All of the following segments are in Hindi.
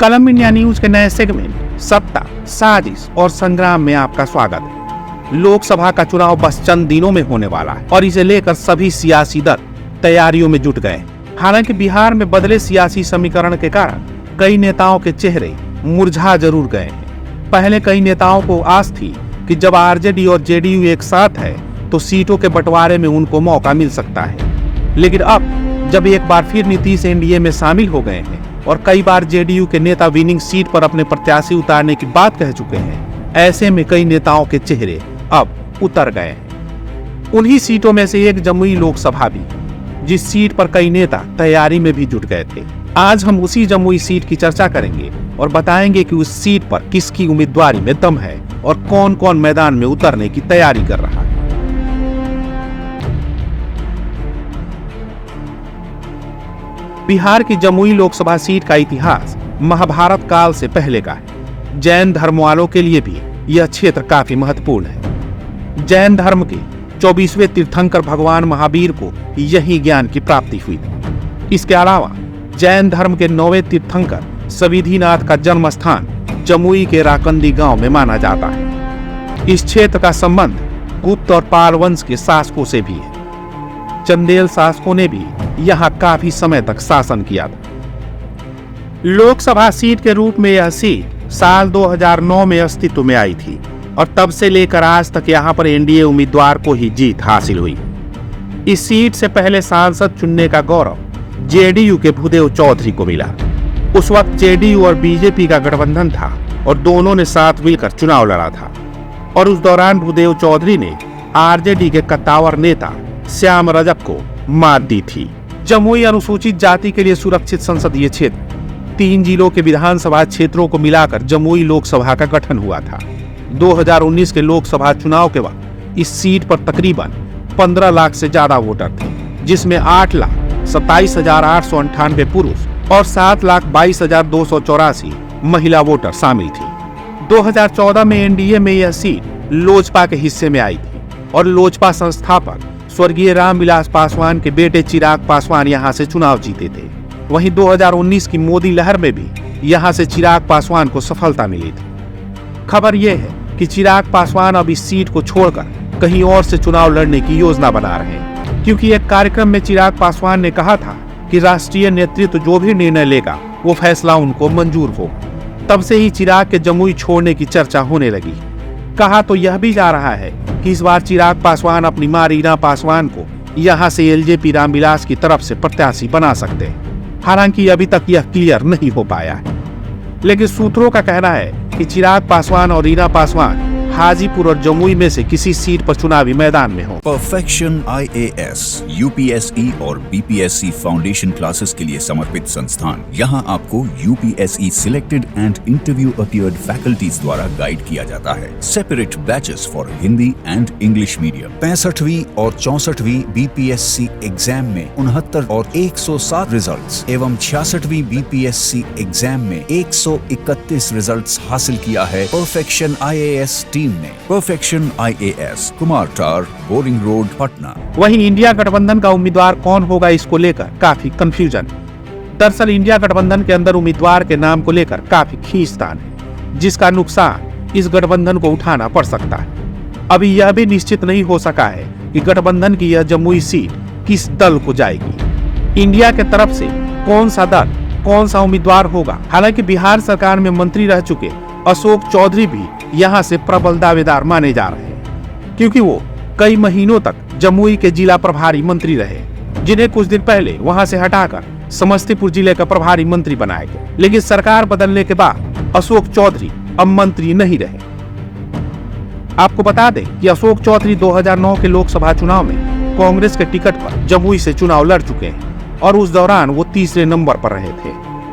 कलम इंडिया न्यूज के नए सेगमेंट सत्ता, साजिश और संग्राम में आपका स्वागत है। लोकसभा का चुनाव बस चंद दिनों में होने वाला है और इसे लेकर सभी सियासी दल तैयारियों में जुट गए। हालांकि बिहार में बदले सियासी समीकरण के कारण कई नेताओं के चेहरे मुरझा जरूर गए हैं। पहले कई नेताओं को आस थी कि जब आरजेडी और जेडीयू एक साथ है तो सीटों के बंटवारे में उनको मौका मिल सकता है, लेकिन अब जब एक बार फिर नीतीश एनडीए में शामिल हो गए हैं और कई बार जेडीयू के नेता विनिंग सीट पर अपने प्रत्याशी उतारने की बात कह चुके हैं, ऐसे में कई नेताओं के चेहरे अब उतर गए हैं। उन्हीं सीटों में से एक जमुई लोकसभा भी, जिस सीट पर कई नेता तैयारी में भी जुट गए थे। आज हम उसी जमुई सीट की चर्चा करेंगे और बताएंगे कि उस सीट पर किसकी उम्मीदवारी में दम है और कौन कौन मैदान में उतरने की तैयारी कर रहा है। बिहार की जमुई लोकसभा सीट का इतिहास महाभारत काल से पहले का है। जैन धर्म वालों के लिए भी यह क्षेत्र काफी महत्वपूर्ण है। जैन धर्म के 24वें तीर्थंकर भगवान महावीर को यही ज्ञान की प्राप्ति हुई थी। इसके अलावा जैन धर्म के 9वें तीर्थंकर सविधिनाथ का जन्म स्थान जमुई के राकंदी गांव में माना जाता है। इस क्षेत्र का संबंध गुप्त और पाल वंश के शासकों से भी है। चंदेल शासकों ने भी यहाँ काफी समय तक शासन किया था। लोकसभा सीट के रूप में यह सीट साल 2009 में अस्तित्व में आई थी और तब से लेकर आज तक यहाँ पर एनडीए उम्मीदवार को ही जीत हासिल हुई। इस सीट से पहले सांसद चुनने का गौरव जेडीयू के भूदेव चौधरी को मिला। उस वक्त जेडीयू और बीजेपी का गठबंधन था और दोनों ने साथ मिलकर चुनाव लड़ा था और उस दौरान भूदेव चौधरी ने आरजेडी के कद्दावर नेता श्याम रजक को मात दी थी। जमुई अनुसूचित जाति के लिए सुरक्षित संसदीय क्षेत्र 3 जिलों के विधानसभा क्षेत्रों को मिलाकर जमुई लोकसभा का गठन हुआ था। 2019 के लोकसभा चुनाव के वक्त इस सीट पर तकरीबन 15 लाख से ज्यादा वोटर थे, जिसमें 8,27,898 पुरुष और 7,22,284 महिला वोटर शामिल थी। 2014 में एनडीए में यह सीट लोजपा के हिस्से में आई थी और लोजपा संस्थापक स्वर्गीय रामविलास पासवान के बेटे चिराग पासवान यहां से चुनाव जीते थे। वहीं 2019 की मोदी लहर में भी यहां से चिराग पासवान को सफलता मिली थी। खबर यह है कि चिराग पासवान अब इस सीट को छोड़कर कहीं और से चुनाव लड़ने की योजना बना रहे हैं, क्योंकि एक कार्यक्रम में चिराग पासवान ने कहा था कि राष्ट्रीय नेतृत्व जो भी निर्णय लेगा वो फैसला उनको मंजूर हो। तब से ही चिराग के जमुई छोड़ने की चर्चा होने लगी। कहा तो यह भी जा रहा है कि इस बार चिराग पासवान अपनी मां रीना पासवान को यहां से एलजेपी रामविलास की तरफ से प्रत्याशी बना सकते हैं। हालांकि अभी तक यह क्लियर नहीं हो पाया है, लेकिन सूत्रों का कहना है कि चिराग पासवान और रीना पासवान हाजीपुर और जमुई में से किसी सीट पर चुनावी मैदान में हो। परफेक्शन आईएएस यूपीएसई और बीपीएससी फाउंडेशन क्लासेस के लिए समर्पित संस्थान। यहाँ आपको UPSC selected and interview appeared faculties द्वारा गाइड किया जाता है। Separate batches for Hindi and English medium. 65वीं और 64वीं बीपीएससी एग्जाम में 69 और 107 रिजल्ट्स एवं 66वीं बीपीएससी एग्जाम में 131 रिजल्ट्स हासिल किया है परफेक्शन आईएएस टीम ने। परफेक्शन आईएएस, कुमार टार, बोरिंग रोड, पटना। वहीं इंडिया गठबंधन का उम्मीदवार कौन होगा, इसको लेकर काफी कंफ्यूजन है। दरअसल इंडिया गठबंधन के अंदर उम्मीदवार के नाम को लेकर काफी खींचतान है, जिसका नुकसान इस गठबंधन को उठाना पड़ सकता है। अभी यह भी निश्चित नहीं हो सका है कि गठबंधन की यह जमुई सीट किस दल को जाएगी। इंडिया के तरफ से कौन सा दल, कौन सा उम्मीदवार होगा। हालांकि बिहार सरकार में मंत्री रह चुके अशोक चौधरी भी यहाँ से प्रबल दावेदार माने जा रहे हैं, क्योंकि वो कई महीनों तक जमुई के जिला प्रभारी मंत्री रहे, जिन्हें कुछ दिन पहले वहां से हटाकर समस्तीपुर जिले का प्रभारी मंत्री बनाया गया। लेकिन सरकार बदलने के बाद अशोक चौधरी अब मंत्री नहीं रहे। आपको बता दें कि अशोक चौधरी 2009 के लोकसभा चुनाव में कांग्रेस के टिकट पर जमुई से चुनाव लड़ चुके हैं और उस दौरान वो तीसरे नंबर पर रहे थे।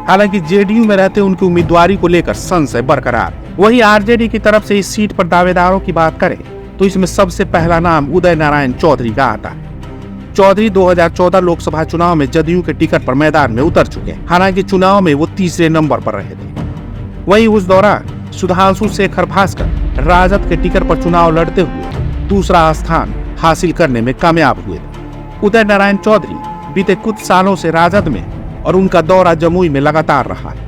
हालांकि जेडीयू में रहते उनकी उम्मीदवारी को लेकर संशय बरकरार। वहीं आरजेडी की तरफ से इस सीट पर दावेदारों की बात करें तो इसमें सबसे पहला नाम उदय नारायण चौधरी का आता है। चौधरी 2014 लोकसभा चुनाव में जदयू के टिकट पर मैदान में उतर चुके हैं। हालांकि चुनाव में वो तीसरे नंबर पर रहे थे। वहीं उस दौरान सुधांशु शेखर भास्कर राजद के टिकट पर चुनाव लड़ते हुए दूसरा स्थान हासिल करने में कामयाब हुए थे। उदय नारायण चौधरी बीते कुछ सालों से राजद में और उनका दौरा जमुई में लगातार रहा है।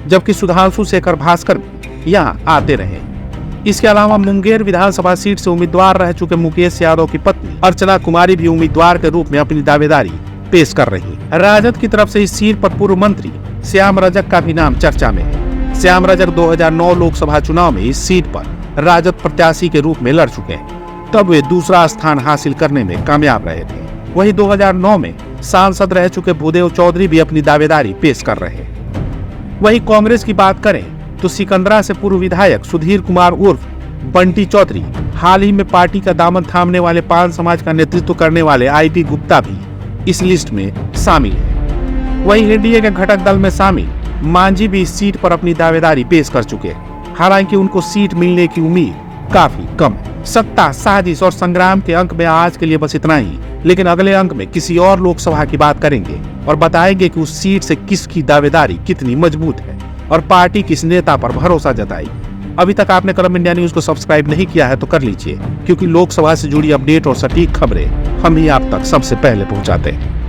जबकि सुधांशु शेखर भास्कर भी यहाँ आते रहे। इसके अलावा मुंगेर विधानसभा सीट से उम्मीदवार रह चुके मुकेश यादव की पत्नी अर्चना कुमारी भी उम्मीदवार के रूप में अपनी दावेदारी पेश कर रही है। राजद की तरफ से इस सीट पर पूर्व मंत्री श्याम रजक का भी नाम चर्चा में है। श्याम रजक 2009 लोकसभा चुनाव में इस सीट पर राजद प्रत्याशी के रूप में लड़ चुके हैं, तब वे दूसरा स्थान हासिल करने में कामयाब रहे थे। वहीं 2009 में सांसद रह चुके भूदेव चौधरी भी अपनी दावेदारी पेश कर रहे हैं। वहीं कांग्रेस की बात करें तो सिकंदरा से पूर्व विधायक सुधीर कुमार उर्फ बंटी चौधरी, हाल ही में पार्टी का दामन थामने वाले पान समाज का नेतृत्व करने वाले आईपी गुप्ता भी इस लिस्ट में शामिल है। वहीं एनडीए के घटक दल में शामिल मांझी भी इस सीट पर अपनी दावेदारी पेश कर चुके हैं। हालांकि उनको सीट मिलने की उम्मीद काफी कम है। सत्ता, साजिश और संग्राम के अंक में आज के लिए बस इतना ही, लेकिन अगले अंक में किसी और लोकसभा की बात करेंगे और बताएंगे कि उस सीट से किसकी दावेदारी कितनी मजबूत है और पार्टी किस नेता पर भरोसा जताई। अभी तक आपने कलम इंडिया न्यूज को सब्सक्राइब नहीं किया है तो कर लीजिए, क्योंकि लोकसभा से जुड़ी अपडेट और सटीक खबरें हम ही आप तक सबसे पहले पहुंचाते हैं।